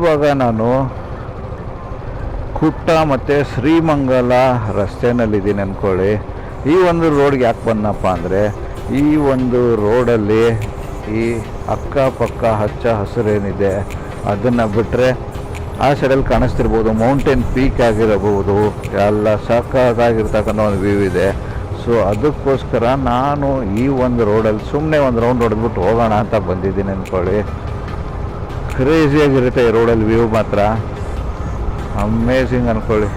ಇವಾಗ ನಾನು ಕುಟ್ಟ ಮತ್ತು ಶ್ರೀಮಂಗಲ ರಸ್ತೆಯಲ್ಲಿದ್ದೀನಿ ಅಂದ್ಕೊಳ್ಳಿ. ಈ ಒಂದು ರೋಡ್ಗೆ ಯಾಕೆ ಬಂದಪ್ಪ ಅಂದರೆ, ಈ ಒಂದು ರೋಡಲ್ಲಿ ಈ ಅಕ್ಕಪಕ್ಕ ಹಚ್ಚ ಹಸಿರೇನಿದೆ ಅದನ್ನು ಬಿಟ್ಟರೆ ಆ ಸೈಡಲ್ಲಿ ಕಾಣಿಸ್ತಿರ್ಬೋದು ಮೌಂಟೇನ್ ಪೀಕ್ ಆಗಿರಬಹುದು, ಎಲ್ಲ ಸಕ್ಕತ್ತಾಗಿರ್ತಕ್ಕಂಥ ಒಂದು ವ್ಯೂ ಇದೆ. ಸೊ ಅದಕ್ಕೋಸ್ಕರ ನಾನು ಈ ಒಂದು ರೋಡಲ್ಲಿ ಸುಮ್ಮನೆ ಒಂದು ರೌಂಡ್ ಹೊಡೆದ್ಬಿಟ್ಟು ಹೋಗೋಣ ಅಂತ ಬಂದಿದ್ದೀನಿ ಅಂದ್ಕೊಳ್ಳಿ. ಕ್ರೇಜಿಯಾಗಿರುತ್ತೆ ಈ ರೋಡಲ್ಲಿ ವ್ಯೂ ಮಾತ್ರ ಅಮೇಝಿಂಗ್ ಅಂದ್ಕೊಳ್ಳಿ.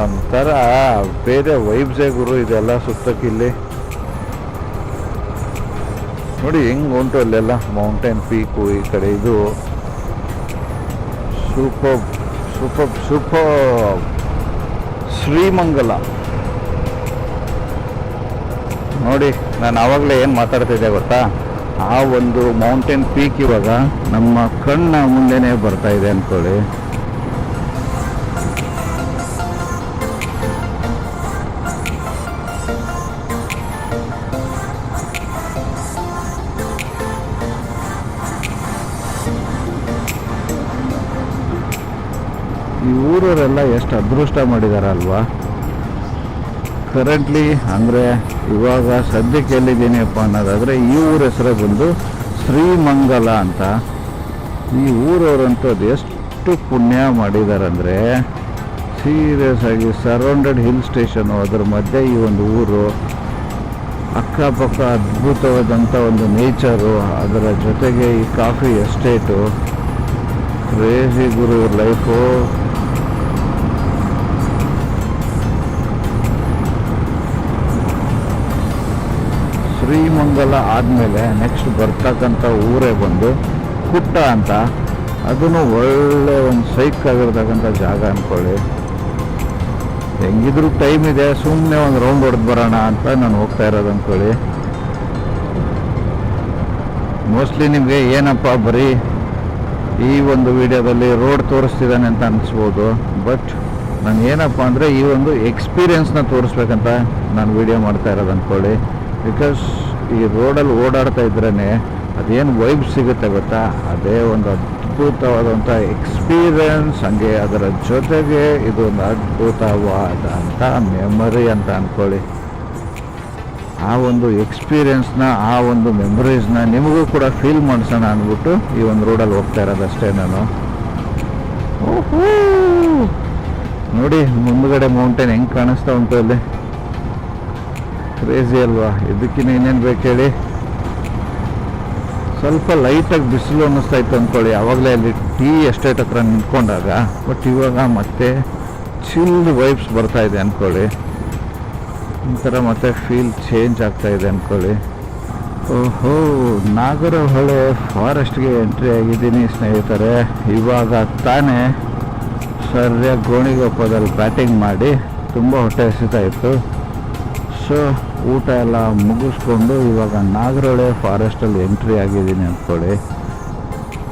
ಒಂಥರ ಬೇರೆ ವೈಬ್ಸೇ ಗುರು ಇದೆಲ್ಲ ಸುತ್ತಕ್ಕಿಲ್ಲಿ. ನೋಡಿ ಹೆಂಗೆ ಉಂಟು ಅಲ್ಲೆಲ್ಲ ಮೌಂಟೇನ್ ಪೀಕು, ಈ ಕಡೆ ಇದು ಸೂಪರ್ ಸೂಪರ್ ಸೂಪರ್ ಶ್ರೀಮಂಗಲ. ನೋಡಿ ನಾನು ಆವಾಗಲೇ ಏನು ಮಾತಾಡ್ತಿದ್ದೆ ಗೊತ್ತಾ, ಆ ಒಂದು ಮೌಂಟೇನ್ ಪೀಕ್ ಇವಾಗ ನಮ್ಮ ಕಣ್ಣ ಮುಂದೆನೇ ಬರ್ತಾ ಇದೆ ಅಂದ್ಕೊಳ್ಳಿ. ಈ ಊರವರೆಲ್ಲ ಎಷ್ಟು ಅದೃಷ್ಟ ಮಾಡಿದಾರಲ್ವಾ. ಕರೆಂಟ್ಲಿ ಅಂದರೆ ಇವಾಗ ಸದ್ಯಕ್ಕೆ ಎಲ್ಲಿದ್ದೀನಿಯಪ್ಪ ಅನ್ನೋದಾದರೆ ಈ ಊರ ಹೆಸರೇ ಬಂದು ಶ್ರೀಮಂಗಲ ಅಂತ. ಈ ಊರವರಂತೂ ಅದು ಎಷ್ಟು ಪುಣ್ಯ ಮಾಡಿದಾರಂದರೆ ಸೀರಿಯಸ್ ಆಗಿ ಸರೌಂಡೆಡ್ ಹಿಲ್ ಸ್ಟೇಷನು, ಅದರ ಮಧ್ಯೆ ಈ ಒಂದು ಊರು, ಅಕ್ಕಪಕ್ಕ ಅದ್ಭುತವಾದಂಥ ಒಂದು ನೇಚರು, ಅದರ ಜೊತೆಗೆ ಈ ಕಾಫಿ ಎಸ್ಟೇಟು. ಕ್ರೇಜಿ ಗುರು ಲೈಫು. ಶ್ರೀಮಂಗಲ ಆದಮೇಲೆ ನೆಕ್ಸ್ಟ್ ಬರ್ತಕ್ಕಂಥ ಊರೇ ಬಂದು ಕುಟ್ಟ ಅಂತ. ಅದನ್ನು ಒಳ್ಳೆ ಒಂದು ಸೈಕ್ ಆಗಿರ್ತಕ್ಕಂಥ ಜಾಗ ಅಂದ್ಕೊಳ್ಳಿ. ಹೆಂಗಿದ್ರು ಟೈಮ್ ಇದೆ, ಸುಮ್ಮನೆ ಒಂದು ರೌಂಡ್ ಹೊಡೆದು ಬರೋಣ ಅಂತ ನಾನು ಹೋಗ್ತಾ ಇರೋದು ಅಂದ್ಕೊಳ್ಳಿ. ಮೋಸ್ಟ್ಲಿ ನಿಮಗೆ ಏನಪ್ಪ ಬರೀ ಈ ಒಂದು ವಿಡಿಯೋದಲ್ಲಿ ರೋಡ್ ತೋರಿಸ್ತಿದ್ದಾನೆ ಅಂತ ಅನಿಸ್ಬೋದು, ಬಟ್ ನಾನು ಏನಪ್ಪ ಅಂದರೆ ಈ ಒಂದು ಎಕ್ಸ್ಪೀರಿಯೆನ್ಸ್ನ ತೋರಿಸ್ಬೇಕಂತ ನಾನು ವಿಡಿಯೋ ಮಾಡ್ತಾ ಇರೋದು ಅಂದ್ಕೊಳ್ಳಿ. ಬಿಕಾಸ್ ಈ ರೋಡಲ್ಲಿ ಓಡಾಡ್ತಾ ಇದ್ರೇ ಅದೇನು ವೈಬ್ ಸಿಗುತ್ತೆ ಗೊತ್ತಾ, ಅದೇ ಒಂದು ಅದ್ಭುತವಾದಂಥ ಎಕ್ಸ್ಪೀರಿಯೆನ್ಸ್. ಹಂಗೆ ಅದರ ಜೊತೆಗೆ ಇದು ಒಂದು ಅದ್ಭುತವಾದಂಥ ಮೆಮೊರಿ ಅಂತ ಅಂದ್ಕೊಳ್ಳಿ. ಆ ಒಂದು ಎಕ್ಸ್ಪೀರಿಯೆನ್ಸ್ನ, ಆ ಒಂದು ಮೆಮೊರೀಸ್ನ ನಿಮಗೂ ಕೂಡ ಫೀಲ್ ಮಾಡಿಸೋಣ ಅಂದ್ಬಿಟ್ಟು ಈ ಒಂದು ರೋಡಲ್ಲಿ ಹೋಗ್ತಾ ಇರೋದಷ್ಟೇ ನಾನು. ನೋಡಿ ಮುಂದ್ಗಡೆ ಮೌಂಟೇನ್ ಹೆಂಗೆ ಕಾಣಿಸ್ತಾ ಉಂಟು ಅಲ್ಲಿ, ಕ್ರೇಜಿ ಅಲ್ವಾ. ಇದಕ್ಕಿಂತ ಇನ್ನೇನು ಬೇಕು ಹೇಳಿ. ಸ್ವಲ್ಪ ಲೈಟಾಗಿ ಬಿಸಿಲು ಅನ್ನಿಸ್ತಾ ಇತ್ತು ಅಂದ್ಕೊಳ್ಳಿ ಆವಾಗಲೇ ಅಲ್ಲಿ ಟೀ ಎಸ್ಟೇಟ್ ಹತ್ರ ನಿಂತ್ಕೊಂಡಾಗ. ಬಟ್ ಇವಾಗ ಮತ್ತೆ ಚಿಲ್ಡ್ ವೈಬ್ಸ್ ಬರ್ತಾ ಇದೆ ಅಂದ್ಕೊಳ್ಳಿ. ಒಂಥರ ಮತ್ತೆ ಫೀಲ್ ಚೇಂಜ್ ಆಗ್ತಾ ಇದೆ ಅಂದ್ಕೊಳ್ಳಿ. ಓಹೋ, ನಾಗರಹೊಳೆ ಫಾರೆಸ್ಟ್ಗೆ ಎಂಟ್ರಿ ಆಗಿದ್ದೀನಿ ಸ್ನೇಹಿತರೆ. ಇವಾಗ ತಾನೇ ಸರಿಯಾಗಿ ಗೋಣಿಗೊಪ್ಪದಲ್ಲಿ ಬ್ಯಾಟಿಂಗ್ ಮಾಡಿ ತುಂಬ ಹೊಟ್ಟೆ ಹಸಿತಾ ಇತ್ತು. ಸೊ ಊಟ ಎಲ್ಲ ಮುಗಿಸ್ಕೊಂಡು ಇವಾಗ ನಾಗರಹೊಳೆ ಫಾರೆಸ್ಟಲ್ಲಿ ಎಂಟ್ರಿ ಆಗಿದ್ದೀನಿ ಅಂದ್ಕೊಳ್ಳಿ.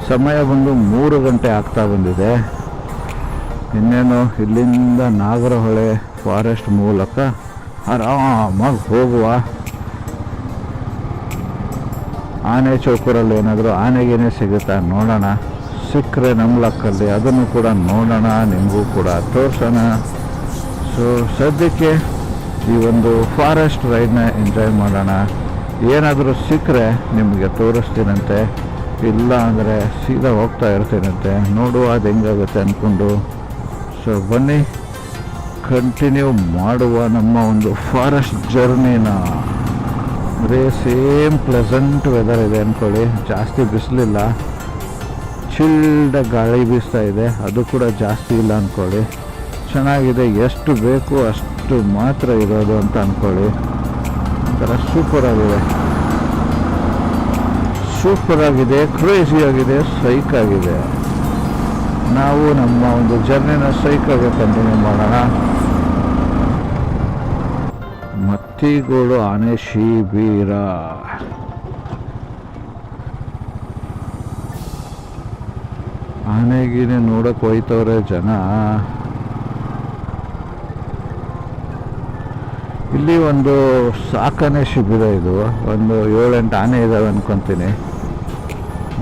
ಸಮಯ ಬಂದು 3 ಗಂಟೆ ಆಗ್ತಾ ಬಂದಿದೆ. ಇನ್ನೇನು ಇಲ್ಲಿಂದ ನಾಗರಹೊಳೆ ಫಾರೆಸ್ಟ್ ಮೂಲಕ ಆರಾಮಾಗಿ ಹೋಗುವ. ಆನೆ ಚೌಕೂರಲ್ಲಿ ಏನಾದರೂ ಆನೆಗೇನೆ ಸಿಗುತ್ತಾ ನೋಡೋಣ. ಸಿಕ್ಕರೆ ನಮ್ಮ ಲಕ್ಕಲ್ಲಿ ಅದನ್ನು ಕೂಡ ನೋಡೋಣ, ನಿಮಗೂ ಕೂಡ ತೋರಿಸೋಣ. ಸೊ ಸದ್ಯಕ್ಕೆ ಈ ಒಂದು ಫಾರೆಸ್ಟ್ ರೈಡ್ನ ಎಂಜಾಯ್ ಮಾಡೋಣ. ಏನಾದರೂ ಸಿಕ್ಕರೆ ನಿಮಗೆ ತೋರಿಸ್ತೀನಂತೆ, ಇಲ್ಲ ಅಂದರೆ ಸೀದಾ ಹೋಗ್ತಾ ಇರ್ತೀನಂತೆ. ನೋಡುವ ಅದು ಹೆಂಗಾಗುತ್ತೆ ಅಂದ್ಕೊಂಡು. ಸೊ ಬನ್ನಿ ಕಂಟಿನ್ಯೂ ಮಾಡುವ ನಮ್ಮ ಒಂದು ಫಾರೆಸ್ಟ್ ಜರ್ನಿನ. ಅದೇ ಸೇಮ್ ಪ್ಲೆಸೆಂಟ್ ವೆದರ್ ಇದೆ ಅಂದ್ಕೊಳ್ಳಿ. ಜಾಸ್ತಿ ಬಿಸಿಲಿಲ್ಲ, ಚಿಲ್ಡ್ ಗಾಳಿ ಬೀಸ್ತಾ ಇದೆ, ಅದು ಕೂಡ ಜಾಸ್ತಿ ಇಲ್ಲ ಅಂದ್ಕೊಳ್ಳಿ. ಚೆನ್ನಾಗಿದೆ, ಎಷ್ಟು ಬೇಕು ಅಷ್ಟು ಮಾತ್ರ ಇರೋದು ಅಂತ ಅಂದ್ಕೊಳ್ಳಿ. ಒಂಥರ ಸೂಪರಾಗಿದೆ, ಸೂಪರಾಗಿದೆ, ಕ್ರೇಜಿಯಾಗಿದೆ, ಸೈಕಾಗಿದೆ. ನಾವು ನಮ್ಮ ಒಂದು ಜರ್ನಿನ ಸೈಕಾಗಿ ಕಂಟಿನ್ಯೂ ಮಾಡೋಣ. ಮತ್ತಿಗೋಡು ಆನೆ ಶಿಬಿರ. ಆನೆಗಿನೇ ನೋಡಕ್ಕೆ ಹೋಯ್ತವ್ರೆ ಜನ. ಇಲ್ಲಿ ಒಂದು ಸಾಕಣೆ ಶಿಬಿರ. ಇದು ಒಂದು 7-8 ಆನೆ ಇದಾವೆ ಅನ್ಕೊತೀನಿ.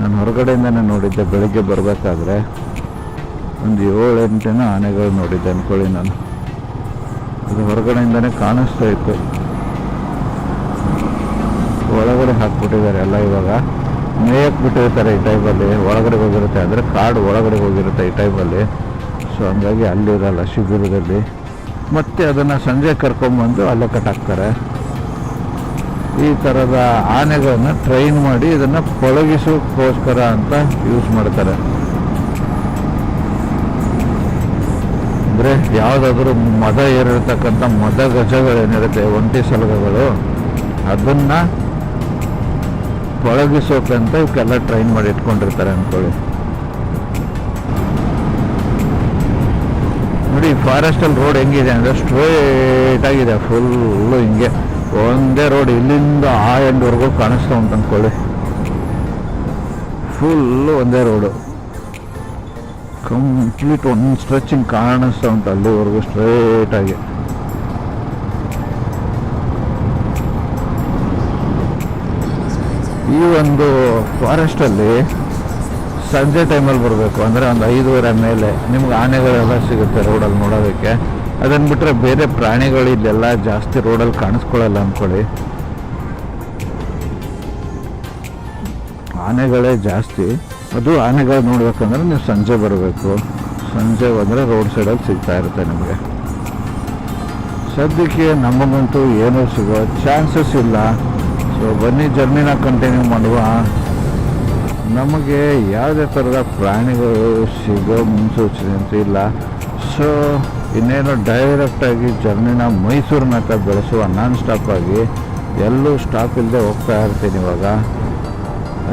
ನಾನು ಹೊರಗಡೆಯಿಂದನೇ ನೋಡಿದ್ದೆ. ಬೆಳಗ್ಗೆ ಬರಬೇಕಾದ್ರೆ ಒಂದು 7-8 ಆನೆಗಳು ನೋಡಿದ್ದೆ ಅಂದ್ಕೊಳ್ಳಿ ನಾನು. ಅದು ಹೊರಗಡೆಯಿಂದನೇ ಕಾಣಿಸ್ತಾ ಇತ್ತು. ಒಳಗಡೆ ಹಾಕ್ಬಿಟ್ಟಿದ್ದಾರೆ ಎಲ್ಲ. ಇವಾಗ ಮೇಯಕ್ಕೆ ಬಿಟ್ಟಿರ್ತಾರೆ ಈ ಟೈಮಲ್ಲಿ. ಒಳಗಡೆ ಹೋಗಿರುತ್ತೆ, ಅಂದರೆ ಕಾಡು ಒಳಗಡೆ ಹೋಗಿರುತ್ತೆ ಈ ಟೈಮಲ್ಲಿ. ಸೊ ಹಂಗಾಗಿ ಅಲ್ಲಿರಲ್ಲ ಶಿಬಿರದಲ್ಲಿ. ಮತ್ತೆ ಅದನ್ನು ಸಂಜೆ ಕರ್ಕೊಂಬಂದು ಅಲ್ಲೇ ಕಟ್ಟಾಕ್ತಾರೆ. ಈ ಥರದ ಆನೆಗಳನ್ನು ಟ್ರೈನ್ ಮಾಡಿ ಇದನ್ನು ಪಳಗಿಸೋಕ್ಕೋಸ್ಕರ ಅಂತ ಯೂಸ್ ಮಾಡ್ತಾರೆ. ಅಂದರೆ ಯಾವುದಾದ್ರೂ ಮದ ಏರಿರ್ತಕ್ಕಂಥ ಮದ ಗಜಗಳೇನಿರುತ್ತೆ, ಒಂಟಿ ಸಲಗಗಳು, ಅದನ್ನು ಪಳಗಿಸೋಕಂತ ಇವಕ್ಕೆಲ್ಲ ಟ್ರೈನ್ ಮಾಡಿ ಇಟ್ಕೊಂಡಿರ್ತಾರೆ ಅಂದ್ಕೊಳ್ಳಿ. ನೋಡಿ ಫಾರೆಸ್ಟಲ್ಲಿ ರೋಡ್ ಹೆಂಗಿದೆ ಅಂದರೆ ಸ್ಟ್ರೇಟ್ ಆಗಿದೆ, ಫುಲ್ಲು ಹಿಂಗೆ ಒಂದೇ ರೋಡ್ ಇಲ್ಲಿಂದ ಆ ಎಂಡ್ವರೆಗೂ ಕಾಣಿಸ್ತಾ ಉಂಟು ಅಂದ್ಕೊಳ್ಳಿ. ಫುಲ್ಲು ಒಂದೇ ರೋಡು, ಕಂಪ್ಲೀಟ್ ಒಂದು ಸ್ಟ್ರೆಚಿಂಗ್ ಕಾಣಿಸ್ತಾ ಉಂಟು ಅಲ್ಲಿವರೆಗೂ ಸ್ಟ್ರೇಟಾಗಿ. ಈ ಒಂದು ಫಾರೆಸ್ಟಲ್ಲಿ ಸಂಜೆ ಟೈಮಲ್ಲಿ ಬರಬೇಕು, ಅಂದರೆ ಒಂದು 5:30 ಮೇಲೆ ನಿಮ್ಗೆ ಆನೆಗಳೆಲ್ಲ ಸಿಗುತ್ತೆ ರೋಡಲ್ಲಿ ನೋಡೋದಕ್ಕೆ. ಅದನ್ನು ಬಿಟ್ಟರೆ ಬೇರೆ ಪ್ರಾಣಿಗಳು ಇಲ್ಲೆಲ್ಲ ಜಾಸ್ತಿ ರೋಡಲ್ಲಿ ಕಾಣಿಸ್ಕೊಳ್ಳಲ್ಲ ಅಂದ್ಕೊಳ್ಳಿ. ಆನೆಗಳೇ ಜಾಸ್ತಿ. ಅದು ಆನೆಗಳು ನೋಡ್ಬೇಕಂದ್ರೆ ನೀವು ಸಂಜೆ ಬರಬೇಕು. ಸಂಜೆ ಬಂದರೆ ರೋಡ್ ಸೈಡಲ್ಲಿ ಸಿಗ್ತಾ ಇರುತ್ತೆ ನಿಮಗೆ. ಸದ್ಯಕ್ಕೆ ನಮಗಂತೂ ಏನೂ ಸಿಗೋ ಚಾನ್ಸಸ್ ಇಲ್ಲ. ಸೊ ಬನ್ನಿ ಜರ್ನಿನ ಕಂಟಿನ್ಯೂ ಮಾಡುವ. ನಮಗೆ ಯಾವುದೇ ಥರದ ಪ್ರಾಣಿಗಳು ಸಿಗೋ ಮುನ್ಸೂಚನೆ ಅಂತೂ ಇಲ್ಲ. ಸೊ ಇನ್ನೇನು ಡೈರೆಕ್ಟಾಗಿ ಜರ್ನಿನ ಮೈಸೂರಿನ ಹತ್ರ ಬೆಳೆಸುವ ನಾನ್ ಸ್ಟಾಪಾಗಿ ಎಲ್ಲೂ ಸ್ಟಾಪ್ ಇಲ್ಲದೆ ಹೋಗ್ತಾ ಇರ್ತೀನಿ ಇವಾಗ.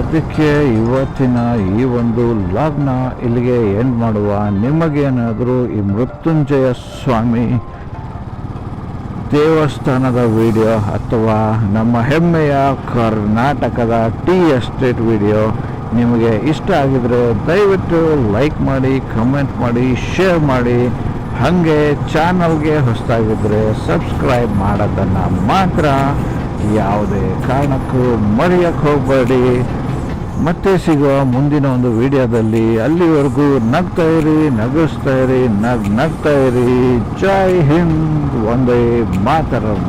ಅದಕ್ಕೆ ಇವತ್ತಿನ ಈ ಒಂದು ಲಾಗ್ನ ಇಲ್ಲಿಗೆ ಎಂಡ್ ಮಾಡುವ. ನಿಮಗೇನಾದರೂ ಈ ಮೃತ್ಯುಂಜಯ ಸ್ವಾಮಿ ದೇವಸ್ಥಾನದ ವಿಡಿಯೋ ಅಥವಾ ನಮ್ಮ ಹೆಮ್ಮೆಯ ಕರ್ನಾಟಕದ ಟೀ ಎಸ್ಟೇಟ್ ವಿಡಿಯೋ ನಿಮಗೆ ಇಷ್ಟ ಆಗಿದರೆ ದಯವಿಟ್ಟು ಲೈಕ್ ಮಾಡಿ, ಕಮೆಂಟ್ ಮಾಡಿ, ಶೇರ್ ಮಾಡಿ. ಹಾಗೆ ಚಾನಲ್ಗೆ ಹೊಸದಾಗಿದ್ದರೆ ಸಬ್ಸ್ಕ್ರೈಬ್ ಮಾಡೋದನ್ನು ಮಾತ್ರ ಯಾವುದೇ ಕಾರಣಕ್ಕೂ ಮರೆಯೋಕ್ಕೆ ಹೋಗಬೇಡಿ. ಮತ್ತೆ ಸಿಗುವ ಮುಂದಿನ ಒಂದು ವಿಡಿಯೋದಲ್ಲಿ. ಅಲ್ಲಿವರೆಗೂ ನಗ್ತಾ ಇರಿ, ನಗಿಸ್ತಾ ಇರಿ, ನಗ್ತಾ ಇರಿ. ಜೈ ಹಿಂದ್, ವಂದೇ ಮಾತರಂ.